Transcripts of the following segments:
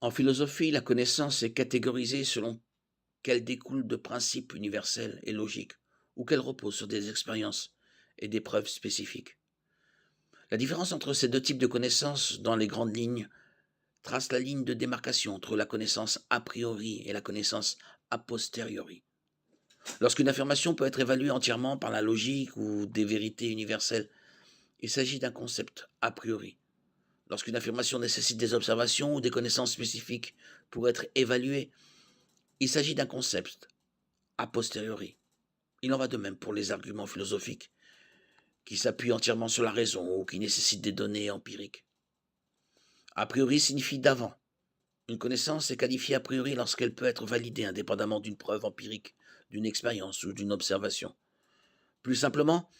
En philosophie, la connaissance est catégorisée selon qu'elle découle de principes universels et logiques, ou qu'elle repose sur des expériences et des preuves spécifiques. La différence entre ces deux types de connaissances, dans les grandes lignes, trace la ligne de démarcation entre la connaissance a priori et la connaissance a posteriori. Lorsqu'une affirmation peut être évaluée entièrement par la logique ou des vérités universelles, il s'agit d'un concept a priori. Lorsqu'une affirmation nécessite des observations ou des connaissances spécifiques pour être évaluée, il s'agit d'un concept a posteriori. Il en va de même pour les arguments philosophiques, qui s'appuient entièrement sur la raison ou qui nécessitent des données empiriques. A priori signifie d'avant. Une connaissance est qualifiée a priori lorsqu'elle peut être validée indépendamment d'une preuve empirique, d'une expérience ou d'une observation. Plus simplement,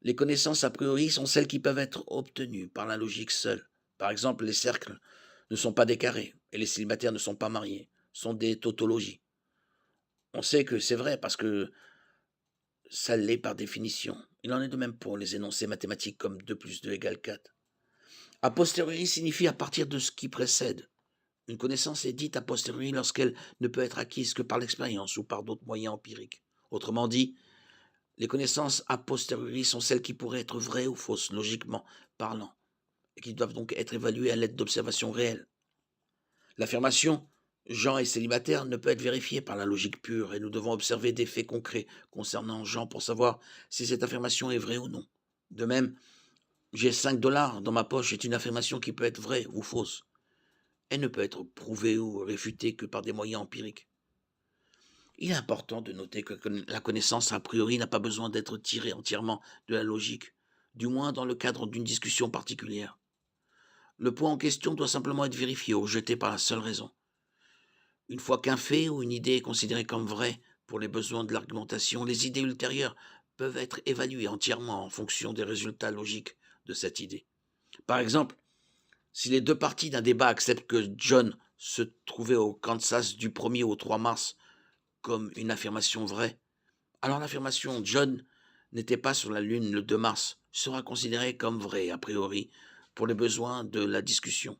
les connaissances a priori sont celles qui peuvent être obtenues par la logique seule. Par exemple, les cercles ne sont pas des carrés et les célibataires ne sont pas mariés, sont des tautologies. On sait que c'est vrai parce que ça l'est par définition. Il en est de même pour les énoncés mathématiques comme 2 plus 2 égale 4. A posteriori signifie à partir de ce qui précède. Une connaissance est dite a posteriori lorsqu'elle ne peut être acquise que par l'expérience ou par d'autres moyens empiriques. Autrement dit, les connaissances a posteriori sont celles qui pourraient être vraies ou fausses, logiquement parlant, et qui doivent donc être évaluées à l'aide d'observations réelles. L'affirmation Jean est célibataire ne peut être vérifiée par la logique pure et nous devons observer des faits concrets concernant Jean pour savoir si cette affirmation est vraie ou non. De même, j'ai 5 dollars dans ma poche est une affirmation qui peut être vraie ou fausse. Elle ne peut être prouvée ou réfutée que par des moyens empiriques. Il est important de noter que la connaissance a priori n'a pas besoin d'être tirée entièrement de la logique, du moins dans le cadre d'une discussion particulière. Le point en question doit simplement être vérifié ou rejeté par la seule raison. Une fois qu'un fait ou une idée est considérée comme vraie pour les besoins de l'argumentation, les idées ultérieures peuvent être évaluées entièrement en fonction des résultats logiques de cette idée. Par exemple, si les deux parties d'un débat acceptent que John se trouvait au Kansas du 1er au 3 mars comme une affirmation vraie, alors l'affirmation John n'était pas sur la Lune le 2 mars sera considérée comme vraie a priori pour les besoins de la discussion.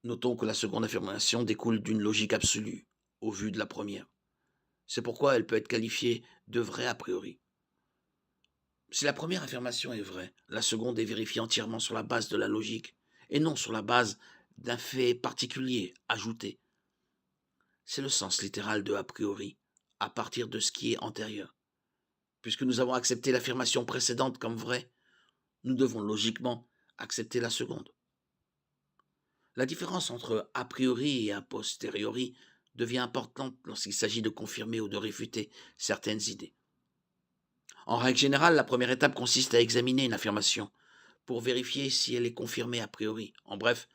Notons que la seconde affirmation découle d'une logique absolue, au vu de la première. C'est pourquoi elle peut être qualifiée de vraie a priori. Si la première affirmation est vraie, la seconde est vérifiée entièrement sur la base de la logique, et non sur la base d'un fait particulier ajouté. C'est le sens littéral de a priori, à partir de ce qui est antérieur. Puisque nous avons accepté l'affirmation précédente comme vraie, nous devons logiquement accepter la seconde. La différence entre a priori et a posteriori devient importante lorsqu'il s'agit de confirmer ou de réfuter certaines idées. En règle générale, la première étape consiste à examiner une affirmation pour vérifier si elle est confirmée a priori. En bref,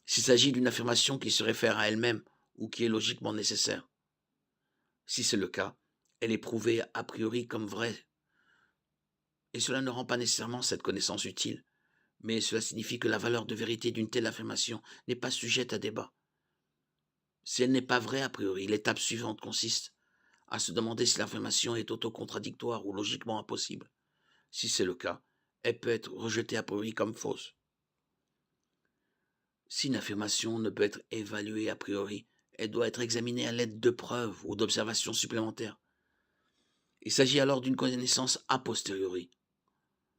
s'il s'agit d'une affirmation qui se réfère à elle-même ou qui est logiquement nécessaire. Si c'est le cas, elle est prouvée a priori comme vraie. Et cela ne rend pas nécessairement cette connaissance utile, mais cela signifie que la valeur de vérité d'une telle affirmation n'est pas sujette à débat. Si elle n'est pas vraie a priori, l'étape suivante consiste à se demander si l'affirmation est autocontradictoire ou logiquement impossible. Si c'est le cas, elle peut être rejetée a priori comme fausse. Si une affirmation ne peut être évaluée a priori, elle doit être examinée à l'aide de preuves ou d'observations supplémentaires. Il s'agit alors d'une connaissance a posteriori.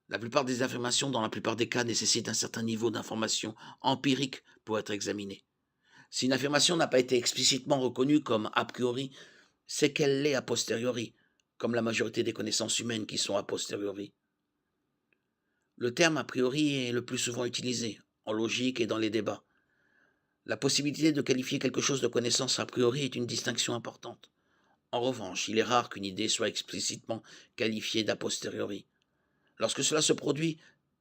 La plupart des affirmations, dans la plupart des cas, nécessitent un certain niveau d'information empirique pour être examinée. Si une affirmation n'a pas été explicitement reconnue comme a priori, c'est qu'elle l'est a posteriori, comme la majorité des connaissances humaines qui sont a posteriori. Le terme a priori est le plus souvent utilisé, en logique et dans les débats. La possibilité de qualifier quelque chose de connaissance a priori est une distinction importante. En revanche, il est rare qu'une idée soit explicitement qualifiée d'a posteriori. Lorsque cela se produit,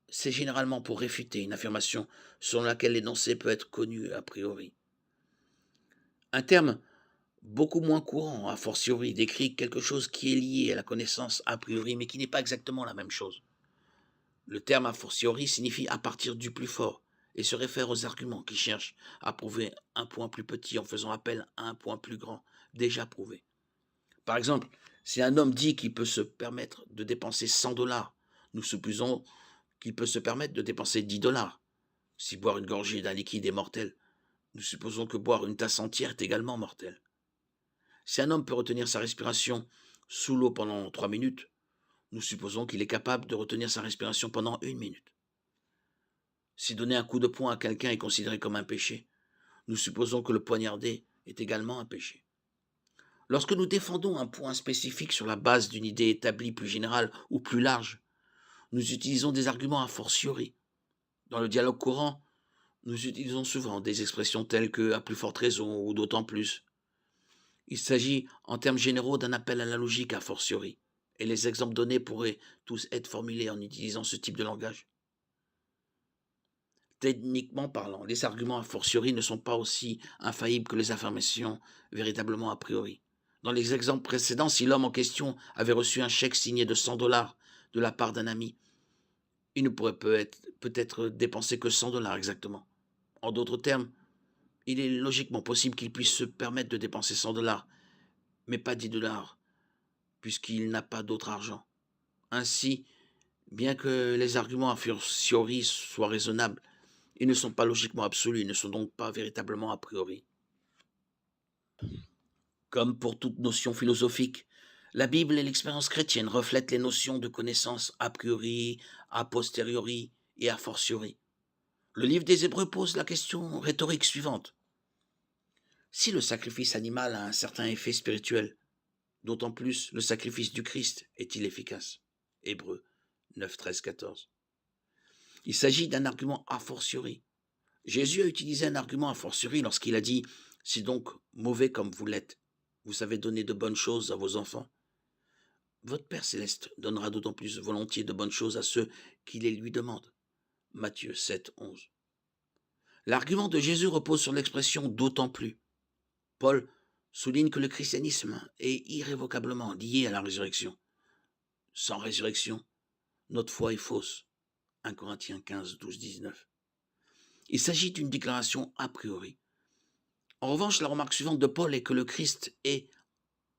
c'est généralement pour réfuter une affirmation selon laquelle l'énoncé peut être connu a priori. Un terme beaucoup moins courant, a fortiori, décrit quelque chose qui est lié à la connaissance a priori, mais qui n'est pas exactement la même chose. Le terme a fortiori signifie à partir du plus fort et se réfère aux arguments qui cherchent à prouver un point plus petit en faisant appel à un point plus grand, déjà prouvé. Par exemple, si un homme dit qu'il peut se permettre de dépenser 100 dollars, nous supposons qu'il peut se permettre de dépenser 10 dollars. Si boire une gorgée d'un liquide est mortel, Nous supposons que boire une tasse entière est également mortel. Si un homme peut retenir sa respiration sous l'eau pendant 3 minutes, nous supposons qu'il est capable de retenir sa respiration pendant 1 minute. Si donner un coup de poing à quelqu'un est considéré comme un péché, nous supposons que le poignarder est également un péché. Lorsque nous défendons un point spécifique sur la base d'une idée établie plus générale ou plus large, nous utilisons des arguments a fortiori. Dans le dialogue courant, nous utilisons souvent des expressions telles que à plus forte raison ou d'autant plus. Il s'agit en termes généraux d'un appel à la logique a fortiori, et les exemples donnés pourraient tous être formulés en utilisant ce type de langage. Techniquement parlant, les arguments a fortiori ne sont pas aussi infaillibles que les affirmations véritablement a priori. Dans les exemples précédents, si l'homme en question avait reçu un chèque signé de $100 de la part d'un ami, il ne pourrait peut-être dépenser que $100 exactement. En d'autres termes, il est logiquement possible qu'il puisse se permettre de dépenser $100, mais pas $10, puisqu'il n'a pas d'autre argent. Ainsi, bien que les arguments a fortiori soient raisonnables, ils ne sont pas logiquement absolus, ils ne sont donc pas véritablement a priori. Comme pour toute notion philosophique, la Bible et l'expérience chrétienne reflètent les notions de connaissance a priori, a posteriori et a fortiori. Le livre des Hébreux pose la question rhétorique suivante. Si le sacrifice animal a un certain effet spirituel, d'autant plus le sacrifice du Christ est-il efficace? Hébreux 9, 13, 14. Il s'agit d'un argument a fortiori. Jésus a utilisé un argument a fortiori lorsqu'il a dit « C'est donc mauvais comme vous l'êtes. Vous savez donner de bonnes choses à vos enfants. Votre Père céleste donnera d'autant plus volontiers de bonnes choses à ceux qui les lui demandent. » Matthieu 7, 11. L'argument de Jésus repose sur l'expression « d'autant plus ». Paul souligne que le christianisme est irrévocablement lié à la résurrection. Sans résurrection, notre foi est fausse. 1 Corinthiens 15, 12, 19. Il s'agit d'une déclaration a priori. En revanche, la remarque suivante de Paul est que le Christ est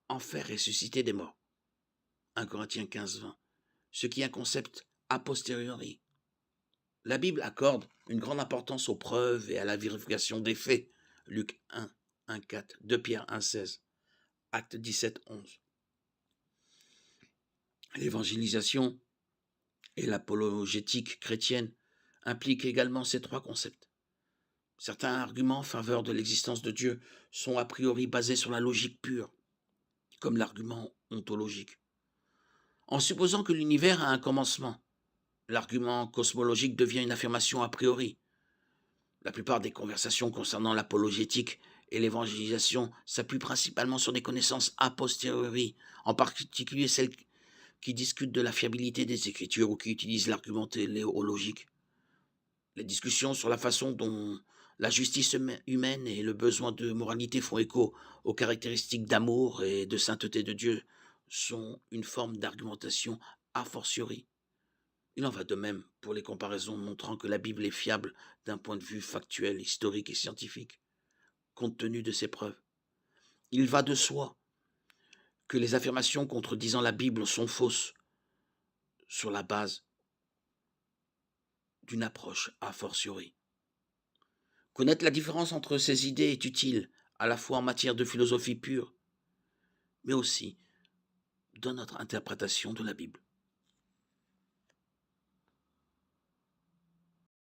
en fait ressuscité des morts. 1 Corinthiens 15, 20. Ce qui est un concept a posteriori. La Bible accorde une grande importance aux preuves et à la vérification des faits. Luc 1, 1, 4, 2 Pierre 1, 16, Acte 17, 11. L'évangélisation et l'apologétique chrétienne impliquent également ces trois concepts. Certains arguments en faveur de l'existence de Dieu sont a priori basés sur la logique pure, comme l'argument ontologique. En supposant que l'univers a un commencement, l'argument cosmologique devient une affirmation a priori. La plupart des conversations concernant l'apologétique et l'évangélisation s'appuient principalement sur des connaissances a posteriori, en particulier celles qui discutent de la fiabilité des Écritures ou qui utilisent l'argument téléologique. Les discussions sur la façon dont la justice humaine et le besoin de moralité font écho aux caractéristiques d'amour et de sainteté de Dieu sont une forme d'argumentation a fortiori. Il en va de même pour les comparaisons montrant que la Bible est fiable d'un point de vue factuel, historique et scientifique, compte tenu de ses preuves. Il va de soi que les affirmations contredisant la Bible sont fausses sur la base d'une approche a fortiori. Connaître la différence entre ces idées est utile, à la fois en matière de philosophie pure, mais aussi dans notre interprétation de la Bible.